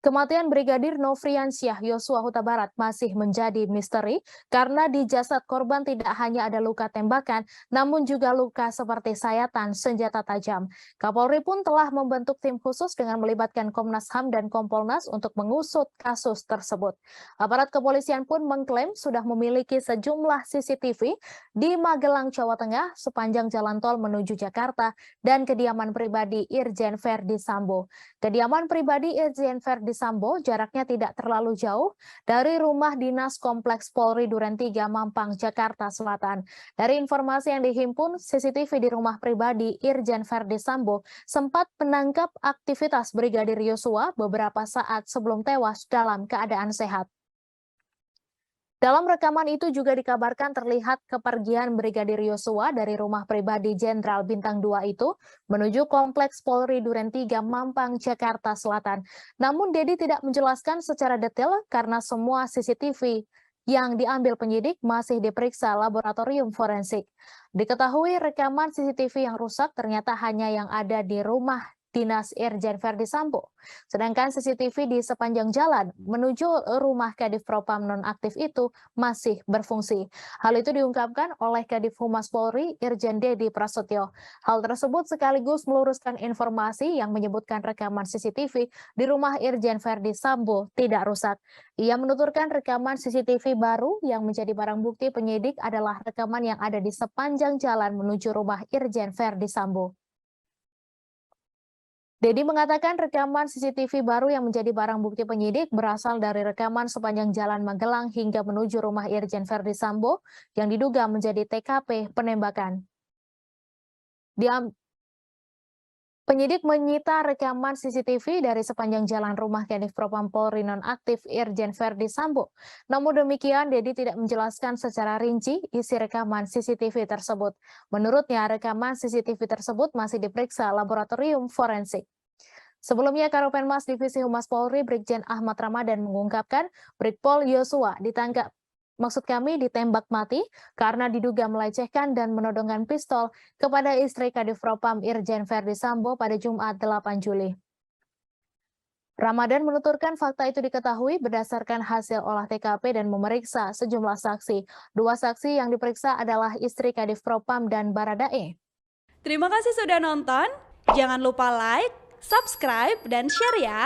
Kematian Brigadir Nofriansyah Yosua Huta Barat masih menjadi misteri karena di jasad korban tidak hanya ada luka tembakan, namun juga luka seperti sayatan senjata tajam. Kapolri pun telah membentuk tim khusus dengan melibatkan Komnas HAM dan Kompolnas untuk mengusut kasus tersebut. Aparat kepolisian pun mengklaim sudah memiliki sejumlah CCTV di Magelang, Jawa Tengah, sepanjang jalan tol menuju Jakarta, dan kediaman pribadi Irjen Verdi Sambo. Kediaman pribadi Irjen Verdi Sambo jaraknya tidak terlalu jauh dari rumah dinas Kompleks Polri Duren 3 Mampang, Jakarta Selatan. Dari informasi yang dihimpun, CCTV di rumah pribadi Irjen Verdi Sambo sempat menangkap aktivitas Brigadir Yosua beberapa saat sebelum tewas dalam keadaan sehat. Dalam rekaman itu juga dikabarkan terlihat kepergian Brigadir Yosua dari rumah pribadi Jenderal Bintang 2 itu menuju Kompleks Polri Duren 3 Mampang, Jakarta Selatan. Namun Dedi tidak menjelaskan secara detail karena semua CCTV yang diambil penyidik masih diperiksa laboratorium forensik. Diketahui rekaman CCTV yang rusak ternyata hanya yang ada di rumah dinas Irjen Verdi Sambo. Sedangkan CCTV di sepanjang jalan menuju rumah Kadif Propam nonaktif itu masih berfungsi. Hal itu diungkapkan oleh Kadif Humas Polri Irjen Dedi Prasetyo. Hal tersebut sekaligus meluruskan informasi yang menyebutkan rekaman CCTV di rumah Irjen Verdi Sambo tidak rusak. Ia menuturkan rekaman CCTV baru yang menjadi barang bukti penyidik adalah rekaman yang ada di sepanjang jalan menuju rumah Irjen Verdi Sambo. Dedi mengatakan rekaman CCTV baru yang menjadi barang bukti penyidik berasal dari rekaman sepanjang jalan Magelang hingga menuju rumah Irjen Verdi Sambo yang diduga menjadi TKP penembakan. Penyidik menyita rekaman CCTV dari sepanjang jalan rumah Kadif Propam Polri nonaktif Irjen Verdi Sambo. Namun demikian, Dedi tidak menjelaskan secara rinci isi rekaman CCTV tersebut. Menurutnya, rekaman CCTV tersebut masih diperiksa laboratorium forensik. Sebelumnya, Karopenmas Divisi Humas Polri Brigjen Ahmad Ramadan mengungkapkan Brigpol Yosua ditembak mati karena diduga melecehkan dan menodongkan pistol kepada istri Kadif Propam Irjen Verdi Sambo pada Jumat 8 Juli. Ramadan menuturkan fakta itu diketahui berdasarkan hasil olah TKP dan memeriksa sejumlah saksi. Dua saksi yang diperiksa adalah istri Kadif Propam dan Baradae. Terima kasih sudah nonton. Jangan lupa like, subscribe, dan share ya.